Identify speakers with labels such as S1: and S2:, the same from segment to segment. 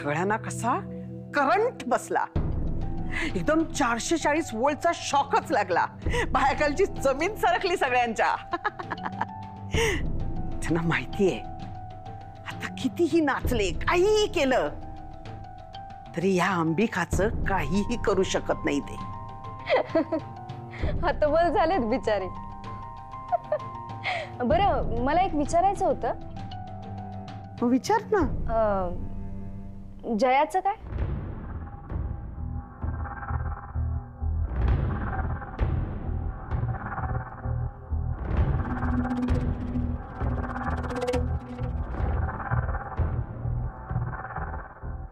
S1: सगळ्यांना कसा करंट बसला, एकदम 440 वोल्टचा शॉकच लागला, बाहेरखालची जमीन सरकली सगळ्यांच्या. त्यांना माहितीये आता कितीही नाचले, काहीही केलं तरी या अंबिकाचं काहीही करू शकत नाही ते.
S2: हतबल झालेत बिचारे. बरं, मला एक विचारायचं होतं.
S1: विचार ना.
S2: जयाचं काय?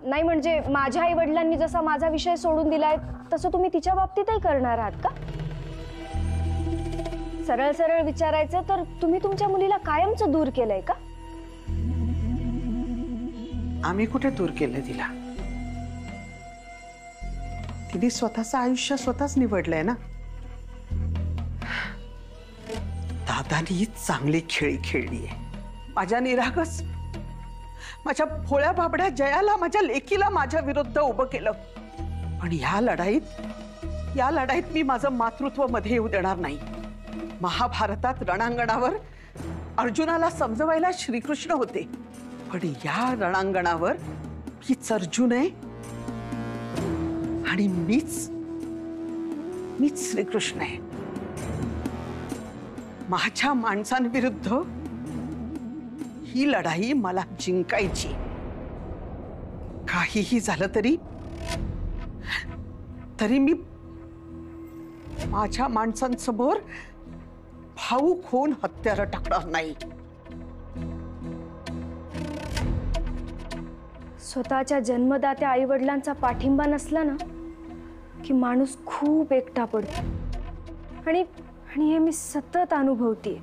S2: नाही म्हणजे माझ्या आई वडिलांनी जसा माझा विषय सोडून दिलाय तसं तुम्ही तिच्या बाबतीतही करणार आहात का? सरळ सरळ विचारायचं तर तुम्ही तुमच्या मुलीला कायमचं दूर केलंय का?
S1: आम्ही कुठे दूर केलं तिला? तिने स्वतःचं आयुष्य स्वतःच निवडलंय ना. दादानी चांगली खेळी खेळली आहे. माझ्या निरागस, माझ्या भोळ्या बाबड्या जयाला, माझ्या लेकीला माझ्या विरुद्ध उभं केलं. पण या लढाईत मी माझं मातृत्व मध्ये येऊ देणार नाही. महाभारतात रणांगणावर अर्जुनाला समजवायला श्रीकृष्ण होते, पण या रणांगणावर हीच अर्जुन आहे आणि मीच श्रीकृष्ण आहे. माझ्या माणसांविरुद्ध ही लढाई मला जिंकायची. काहीही झालं तरी मी माझ्या माणसांसमोर भावुक होऊन हत्यार टाकणार नाही.
S2: स्वतःच्या जन्मदात्या आई वडिलांचा पाठिंबा नसला ना की माणूस खूप एकटा पडतो. आणि हे मी सतत अनुभवते.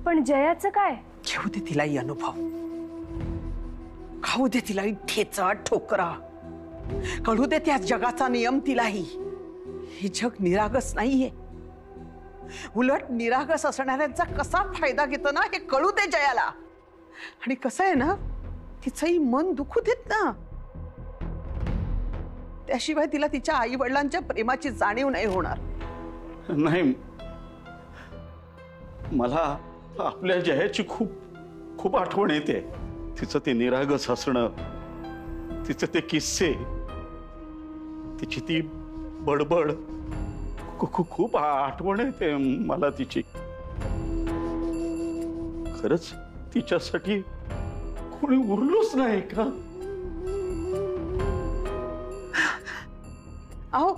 S2: पण जयाचं काय?
S1: घेऊ दे तिलाही अनुभव, खाऊ दे तिलाही ठेचा ठोकरा, कळू दे त्या जगाचा नियम तिलाही. हे जग निरागस नाहीये, उलट निरागस असणाऱ्यांचा कसा फायदा घेतो ना हे कळू दे जयाला. आणि कसं आहे ना, तिचंही मन दुखू देत ना. त्याशिवाय तिला तिच्या आई वडिलांच्या प्रेमाची जाणीव नाही होणार.
S3: नाही, मला आपल्या जयाची खूप खूप आठवण येते. तिचं ते निरागस हसणं, तिचे ते किस्से, तिची ती बडबड, खूप आठवण येते मला तिची. खरंच तिच्यासाठी कोणी उरलोच नाही का?
S1: अहो,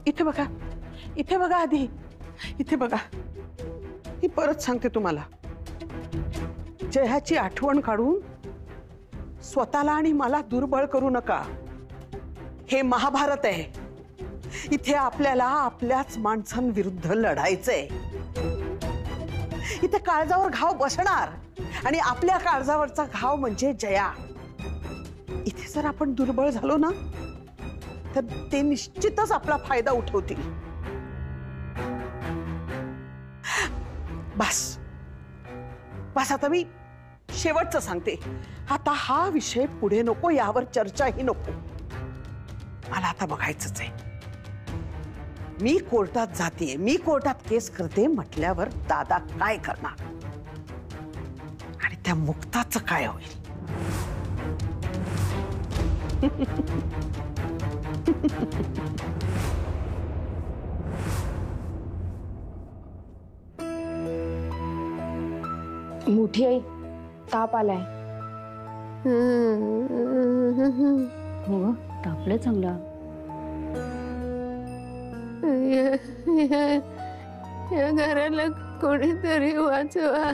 S1: इथे बघा आधी, इथे बघा. मी परत सांगते तुम्हाला, जयाची आठवण काढून स्वतःला आणि मला दुर्बळ करू नका. हे महाभारत आहे. इथे आपल्याला आपल्याच माणसांविरुद्ध लढायचंय. इथे काळजावर घाव बसणार आणि आपल्या काळजावरचा घाव म्हणजे जया. इथे जर आपण दुर्बळ झालो ना तर ते निश्चितच आपला फायदा उठवतील. बस आता मी शेवटचं सांगते. आता हा विषय पुढे नको, यावर चर्चाही नको. मला आता बघायचंच आहे. मी कोर्टात जाते, मी कोर्टात केस करते म्हटल्यावर दादा काय करणार आणि त्या मुक्ताचं काय होईल?
S2: मोठी आई, ताप आलाय.
S4: हो, तापलं चांगला.
S5: या घराला कोणीतरी वाचवा.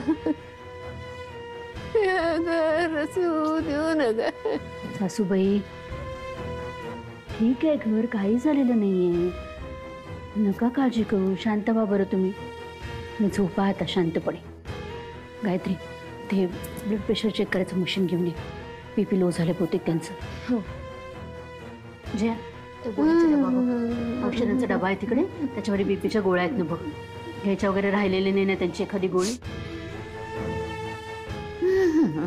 S5: या घर असू देऊ नका.
S4: सासूबाई, ठीक आहे, घर काही झालेलं नाहीये, नका काळजी करू. शांत व्हा बरं तुम्ही. मी झोपा आता शांतपणे. गायत्री, ते ब्लड प्रेशर चेक करायचं मशीन घेऊन ये. बीपी लो झाले बहुतेक त्यांचं.
S2: हो.
S4: जया, औषधांचा डबा आहे तिकडे, त्याच्यावर बीपीच्या गोळ्या आहेत ना बघ. घ्यायच्या वगैरे राहिलेले नाही ना त्यांची एखादी गोळी.
S5: हं.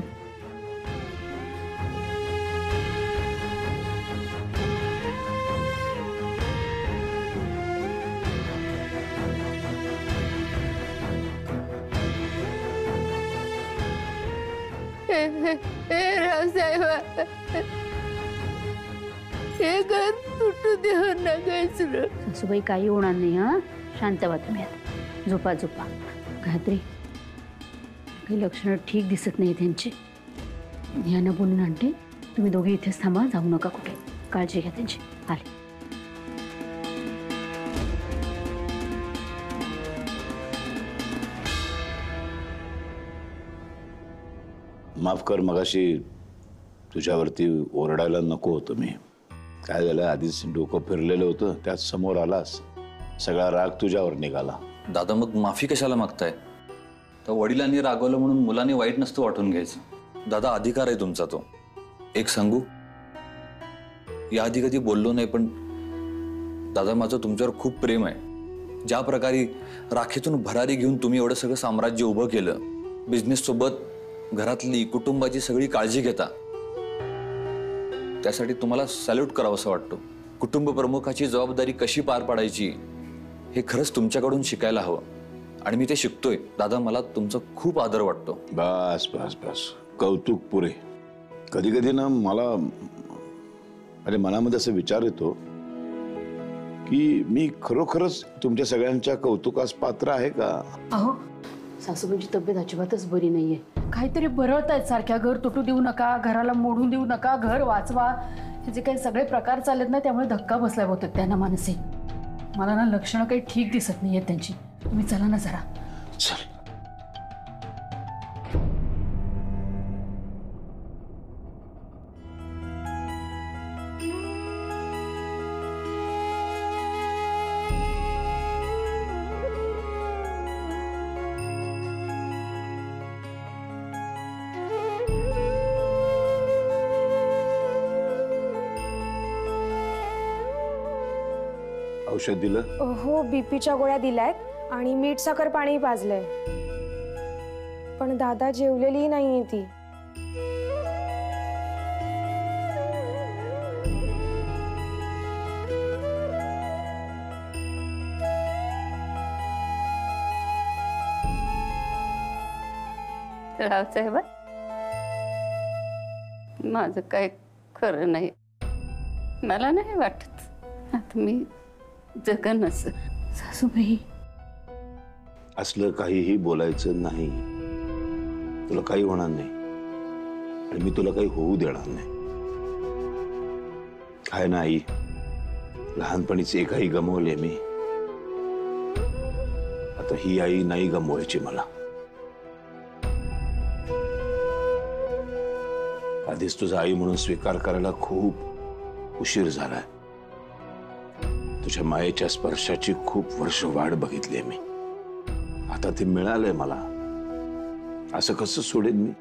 S5: हे रावसाहेब, हे घर तुटू देऊ नकाच रे.
S4: सासूबाई काही होणार नाही. हा, शांत व्हा तुम्ही आता. झोपा झोपा. गायत्री, काही लक्षणं ठीक दिसत नाही त्यांची. यांना बोलून आणते. तुम्ही दोघे इथेच थांबा, जाऊ नका कुठे. काळजी घ्या त्यांची. आले.
S6: माफ कर, मगाशी तुझ्यावरती ओरडायला नको होतं मी. काय झालं, आधीच डोकं फिरलेलं होतं, त्यात समोर आलास, सगळा राग तुझ्यावर निघाला.
S7: दादा, मग माफी कशाला मागताय? तर वडिलांनी रागवलं म्हणून मुलांनी वाईट नसतं वाटून घ्यायचं. दादा, अधिकार आहे तुमचा तो. एक सांगू, याआधी कधी बोललो नाही, पण दादा, माझं तुमच्यावर खूप प्रेम आहे. ज्या प्रकारे राखीतून भरारी घेऊन तुम्ही एवढं सगळं साम्राज्य उभं केलं, बिझनेस सोबत घरातली कुटुंबाची सगळी काळजी घेता, त्यासाठी तुम्हाला सॅल्यूट करावंसं वाटतं. कुटुंब प्रमुखाची जबाबदारी कशी पार पाडायची हे खरंच तुमच्याकडून शिकायला हवं, आणि मी ते शिकतोय. दादा, मला तुमचा खूप आदर वाटतो.
S6: बस बस बस, कौतुक पुरे. कधी कधी ना मला मनामध्ये असं विचार येतो की मी खरोखरच तुमच्या सगळ्यांच्या कौतुकास पात्र आहे का?
S4: अहो, सासूबाईंची तब्येत अजिबातच बरी नाहीये. काहीतरी बरळत आहेत सारख्या. घर तुटू देऊ नका, घराला मोडून देऊ नका, घर वाचवा, हे जे काही सगळे प्रकार चालत ना, त्यामुळे धक्का बसलाय होतात त्यांना मानसिक. मला ना लक्षणं काही ठीक दिसत नाहीयेत त्यांची. तुम्ही चला ना जरा.
S6: चल. औषध दिलं?
S2: हो, बीपीच्या गोळ्या दिल्यात आणि मीठ साखर पाणी पाजलंय. पण दादा जेवलेली नाहीये ती.
S5: रावसाहेब, माझं काय खरं नाही. मला नाही वाटत आता मी जगनच.
S4: सासूबाई,
S6: असलं काहीही बोलायचं नाही. तुला काही होणार नाही आणि मी तुला काही होऊ देणार नाही. काय ना आई, लहानपणीच एक आई गमावली मी. आता ही आई नाही गमवायची मला. आधीच तुझा आई म्हणून स्वीकार करायला खूप उशीर झालाय. तुझ्या मायेच्या स्पर्शाची खूप वर्ष वाट बघितली मी. आता ते मिळालंय मला. असं कसं सोडेन मी?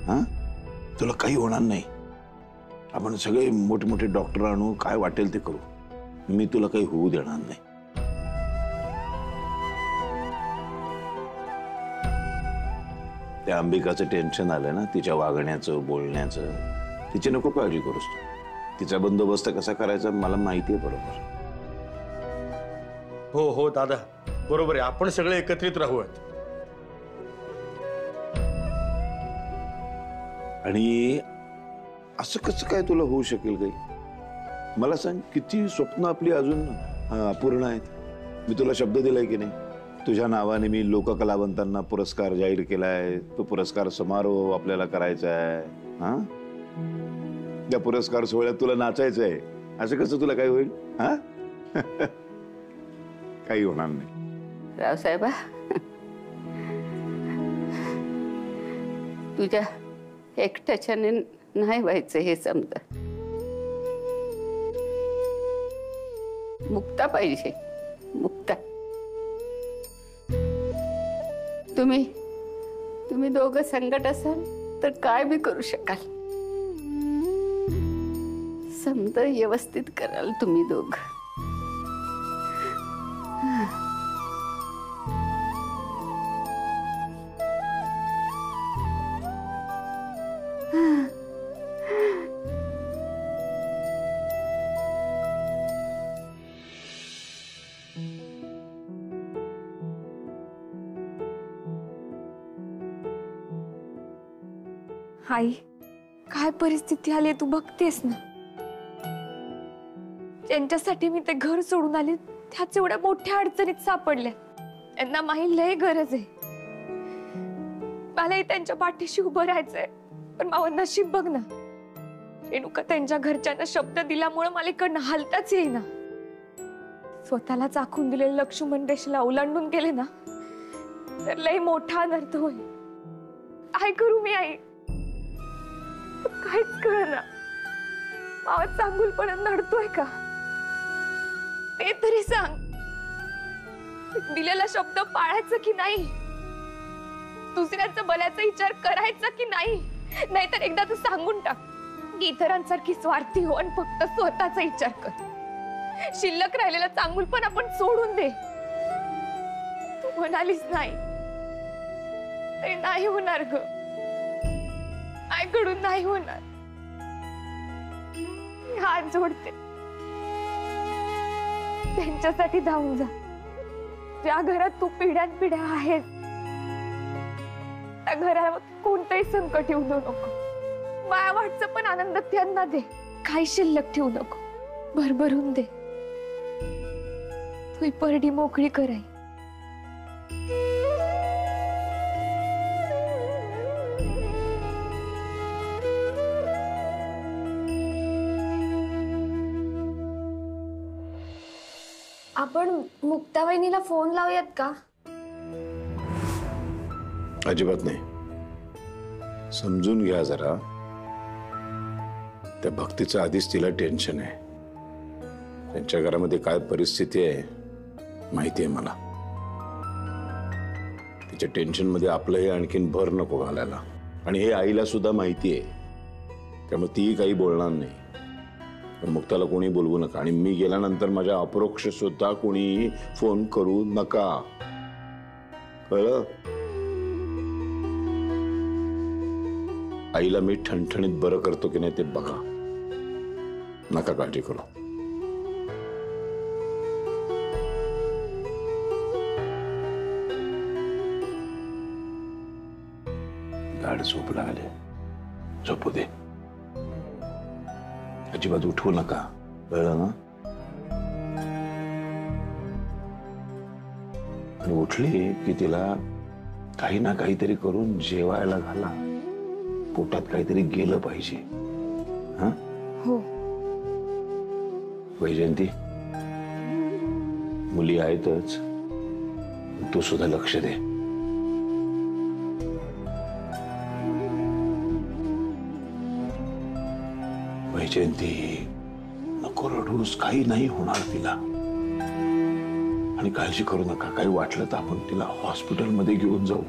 S6: हा, तुला काही होणार नाही. आपण सगळे मोठे मोठे डॉक्टर आणू, काय वाटेल ते करू. मी तुला काही होऊ देणार नाही. त्या अंबिकाचं टेन्शन आलं ना, तिच्या वागण्याचं, बोलण्याचं. तिची नको काळजी करूस तू. तिचा बंदोबस्त कसा करायचा मला माहितीये बरोबर.
S8: हो हो दादा, बरोबर आहे. आपण सगळे एकत्रित राहूयात.
S6: आणि असं कसं काय तुला होऊ शकेल काही? मला सांग, किती स्वप्न आपली अजून अपूर्ण आहेत. मी तुला शब्द दिलाय की नाही? तुझ्या नावाने मी लोककलावंतांना पुरस्कार जाहीर केलाय. तो पुरस्कार समारोह आपल्याला करायचा आहे. हा, त्या पुरस्कार सोहळ्यात तुला नाचायचं आहे. असं कसं तुला काय होईल? हा काही होणार नाही.
S5: रावसाहेबा, तुझ्या एकट्याच्याने नाही व्हायचं हे समजा. मुक्ता पाहिजे, मुक्ता. तुम्ही दोघं संकट असाल तर काय बी करू शकाल. समजा व्यवस्थित कराल तुम्ही दोघं.
S2: आई, काय परिस्थिती आली तू बघतेस ना. ज्यांच्यासाठी मी ते घर सोडून आले त्याच एवढ्या मोठ्या अडचणीत सापडल्या. त्यांना माही लय गरज आहे. मलाही त्यांच्या पाठीशी उभं राहायचंय, पण मावं नशीब बघ ना. रेणुका त्यांच्या घरच्यांना शब्द दिल्यामुळे मला इकडनं हालताच येईना. स्वतःला चाखून दिलेले लक्ष्मण रेषेला ओलांडून गेले ना तर लय मोठा अनर्थ होईल. काय करू मी आई, काहीच कळना. मावा चांगुलपणा नडतोय का ते तरी सांग. दिलेला शब्द पाळायचा की नाही, दुसऱ्याचा भल्याचा विचार करायचा की नाही, नाहीतर एकदा तू सांगून टाक की इतरांसारखी स्वार्थी हो आणि फक्त स्वतःचा विचार कर. शिल्लक राहिलेला चांगुलपण आपण सोडून दे. तू म्हणालीस नाही ते नाही होणार ग, माझ्याकडून नाही होणार. मी हात जोडते, त्यांच्यासाठी धावून जा. ज्या घरात तू पिढ्यानपिढ्या आहेस त्या घरावर कोणतंही संकट येऊ देऊ नको. माया वाटचं पण आनंद त्यांना दे. काही शिल्लक ठेवू नको, भरभरून दे. तू परडी मोकळी कराय. आपण मुक्ताबाईनीला फोन लावूयात का?
S6: अजिबात नाही. समजून घ्या जरा, त्या भक्तीचं आधीच तिला टेन्शन आहे. त्यांच्या घरामध्ये काय परिस्थिती आहे माहिती आहे मला. तिच्या टेन्शन मध्ये आपलंही आणखीन भर नको घालायला. आणि हे आईला सुद्धा माहिती आहे, त्यामुळे ती काही बोलणार नाही. पण मुक्ताला कोणी बोलवू नका. आणि मी गेल्यानंतर माझ्या अपरोक्ष सुद्धा कोणी फोन करू नका, कळलं? आईला मी ठणठणीत बरं करतो की नाही ते बघा. नका काळजी करू. गाड झोप लागले, झोपू दे. अजिबात उठवू नका, कळलं ना? आणि उठली की तिला काही ना काहीतरी करून जेवायला घाला. पोटात काहीतरी गेलं पाहिजे. हा
S2: हो.
S6: वैजयंती, मुली आहेतच, तू सुद्धा लक्ष दे. वैजयंती, नको रडूस, काही नाही होणार तिला. आणि काळजी करू नका. काही वाटलं तर आपण तिला हॉस्पिटलमध्ये घेऊन जाऊ.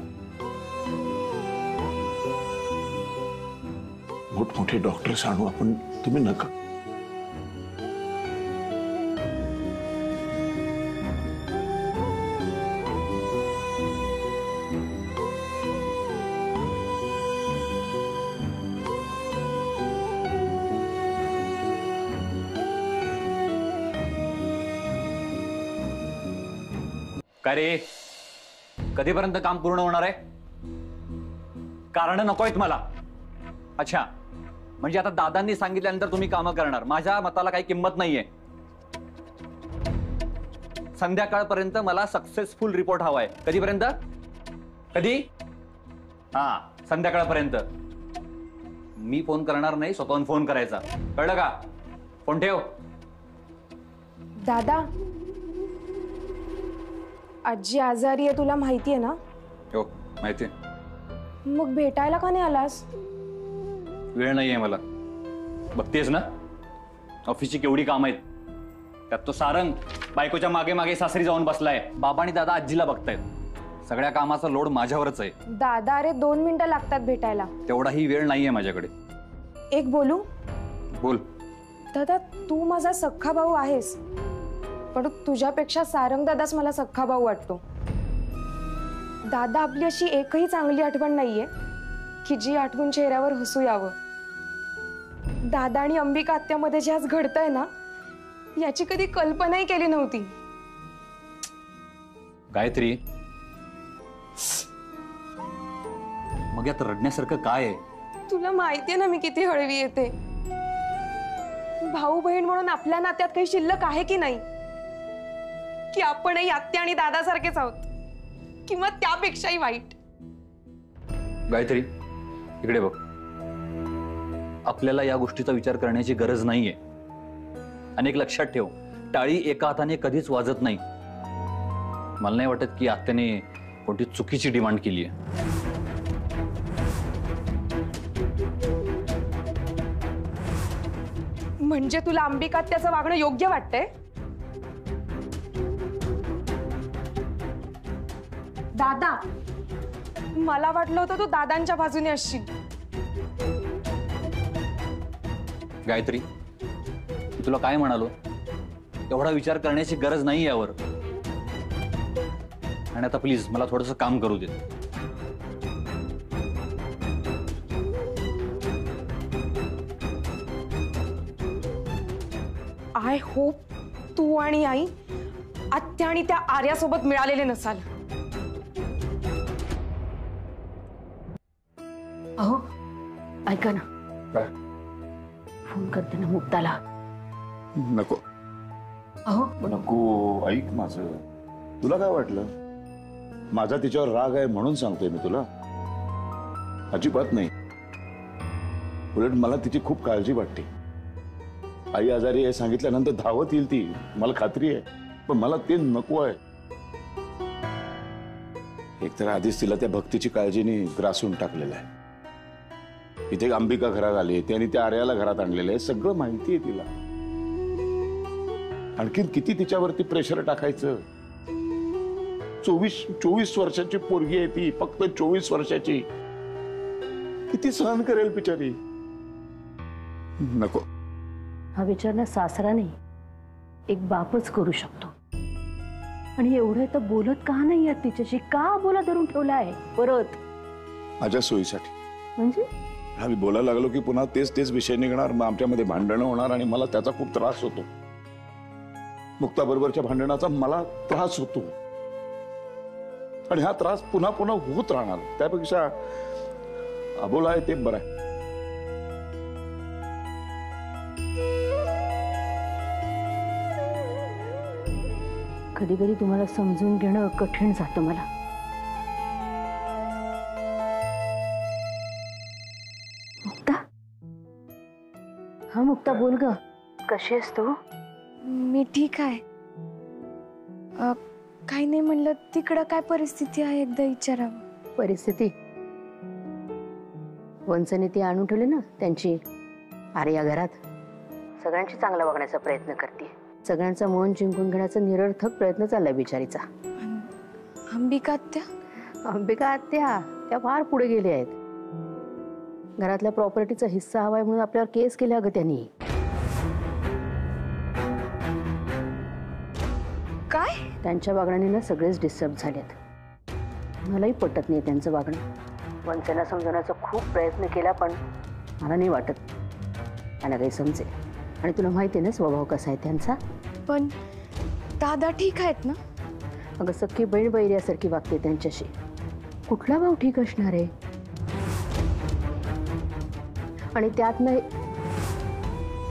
S6: मोठमोठे डॉक्टर्स आणू आपण, तुम्ही नका.
S7: काय रे, कधीपर्यंत काम पूर्ण होणार आहे? कारण नकोयत मला. अच्छा, म्हणजे आता दादांनी सांगितल्यानंतर तुम्ही कामं करणार. माझ्या मताला काही किंमत नाहीये. संध्याकाळपर्यंत मला सक्सेसफुल रिपोर्ट हवाय. कधीपर्यंत? कधी? हा, संध्याकाळपर्यंत. मी फोन करणार नाही, स्वतःहून फोन करायचा. कळलं का? फोन ठेव.
S2: दादा, आजी आजारी आहे, तुला माहिती आहे ना?
S7: हो, माहिती आहे.
S2: मग भेटायला का नाही आलास?
S7: वेळ नाहीये मला. बघतेस ना ऑफिसची केवढी काम आहेत. त्यात तो सारंग बायकोच्या मागे मागे सासरी जाऊन बसलाय. बाबा आणि दादा आजीला बघतायत. सगळ्या कामाचा लोड माझ्यावरच आहे.
S2: दादा, अरे 2 मिनिटं लागतात भेटायला.
S7: तेवढाही वेळ नाहीये माझ्याकडे.
S2: एक बोलू?
S7: बोल.
S2: दादा, तू माझा सख्खा भाऊ आहेस, पण तुझ्यापेक्षा सारंग दादाच मला सख्खा भाऊ वाटतो. दादा, आपली अशी एकही चांगली आठवण नाहीये की जी आठवून चेहऱ्यावर हसू यावं. दादा आणि अंबिका आत्यामध्ये जे आज घडतंय ना, याची कधी कल्पनाही केली नव्हती.
S7: गायत्री, मग यात रडण्यासारखं काय आहे?
S2: तुला माहितीये ना मी किती हळवी येते. भाऊ बहीण म्हणून आपल्या नात्यात काही शिल्लक आहे की नाही? की आपणही आत्या आणि दादासारखेच आहोत, किंवा त्यापेक्षाही वाईट.
S7: गायत्री, इकडे बघ. आपल्याला या गोष्टीचा विचार करण्याची गरज नाहीये. अनेक लक्षात ठेव, टाळी एका हाताने कधीच वाजत नाही. मला नाही वाटत की आत्याने कोणती चुकीची डिमांड केली आहे.
S2: म्हणजे तुला अंबिका त्याचं वागणं योग्य वाटतंय? दादा, मला वाटलं होतं तू दादांच्या बाजूने असशील.
S7: गायत्री, मी तुला काय म्हणालो? एवढा विचार करण्याची गरज नाही यावर. आणि आता प्लीज मला थोडंसं काम करू दे.
S2: आय होप तू आणि आई आत्या आणि त्या आर्यासोबत मिळालेले नसाल.
S4: अहो ऐका ना,
S6: काय?
S4: फोन करते ना मुक्ताला.
S6: नको
S4: अहो
S6: नको, ऐक माझं. तुला काय वाटलं माझा तिच्यावर राग आहे म्हणून सांगतोय मी तुला? अजिबात नाही. उलट मला तिची खूप काळजी वाटते. आई आजारी आहे सांगितल्यानंतर धावत येईल ती, मला खात्री आहे. पण मला ते नको आहे. एकतर आधीच तिला त्या भक्तीची काळजीने ग्रासून टाकलेलं आहे. इथे अंबिका घरात आली, त्याने त्या आर्याला घरात आणलेलं आहे, सगळं माहिती आहे तिला. आणखीन किती तिच्यावरती प्रेशर टाकायचं? 24 वर्षाची पोरगी आहे ती, फक्त 24 वर्षाची. किती सहन करेल बिचारी? नको.
S4: हा विचार ना सासरा नाही, एक बापच करू शकतो. आणि एवढं तर बोलत का नाही आहेत तिच्याशी? का बोला धरून ठेवलाय परत?
S6: माझ्या सोयीसाठी.
S4: म्हणजे
S6: आम्ही बोलायला लागलो की पुन्हा तेच विषय निघणार, मग आमच्यामध्ये भांडणं होणार आणि मला त्याचा खूप त्रास होतो. मुक्ताबरोबरच्या भांडणाचा मला त्रास होतो आणि हा त्रास पुन्हा पुन्हा होत राहणार. त्यापेक्षा अबोला आहे ते बरं आहे.
S4: कधी कधी तुम्हाला समजून घेणं कठीण जातं मला. मुक्ता, हा मुक्ता बोल ग, कशी आहेस तू?
S2: मी ठीक आहे. काही नाही, म्हणलं तिकडं काय परिस्थिती आहे एकदा विचारावं.
S4: परिस्थिती वंचने ती आणून ठेवली ना त्यांची आर्या घरात. सगळ्यांची चांगला बघण्याचा प्रयत्न करते, सगळ्यांचा मन जिंकून घेण्याचा निरर्थक प्रयत्न चाललाय बिचारीचा.
S2: अंबिका आत्या?
S4: अंबिका आत्या त्या फार पुढे गेल्या आहेत. घरातल्या प्रॉपर्टीचा हिस्सा हवाय म्हणून आपल्यावर केस केला ग त्यांनी.
S2: काय? त्यांच्या
S4: वागण्याने ना सगळेच डिस्टर्ब झालेत. मलाही पटत नाही त्यांचं वागणं. वंचना समजवण्याचा खूप प्रयत्न केला, पण मला नाही वाटत त्यांना काही समजेल. आणि तुला माहिती आहे ना स्वभाव कसा आहे त्यांचा.
S2: पण दादा ठीक आहेत ना?
S4: अगं सख्खी बहीण बैऱ्यासारखी वागते त्यांच्याशी. कुठला भाऊ ठीक असणार आहे? आणि त्यात नाही,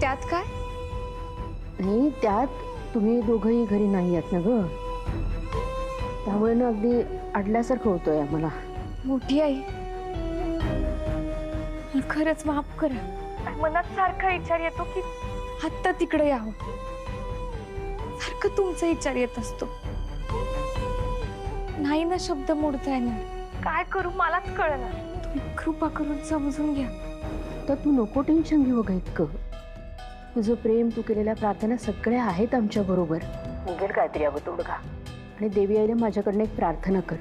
S2: त्यात काय
S4: नाही, त्यात तुम्ही दोघंही घरी नाही आहात ना ग. त्यामुळे ना अगदी अडल्यासारखं होतोय मला.
S2: मोठी आई, खरंच माफ करा. मनात सारखा विचार येतो की आत्ता तिकडे यावं. सारखं तुमचा विचार येत असतो. नाही ना शब्द मोडता येणार. काय करू मलाच कळणार. तुम्ही कृपा करून समजून घ्या.
S4: तर तू नको टेन्शन घेऊ ग इतकं. तुझं प्रेम, तू केलेल्या प्रार्थना सगळ्या आहेत आमच्या बरोबर. निघेल काहीतरी अगं तोडगा. आणि देवी आईला माझ्याकडनं एक प्रार्थना कर.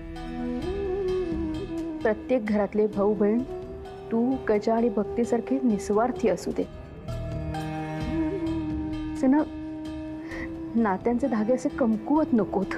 S4: प्रत्येक घरातले भाऊ बहीण तू, गजा आणि भक्तीसारखे निस्वार्थी असू दे. ना नात्यांचे धागे असे कमकुवत नकोत.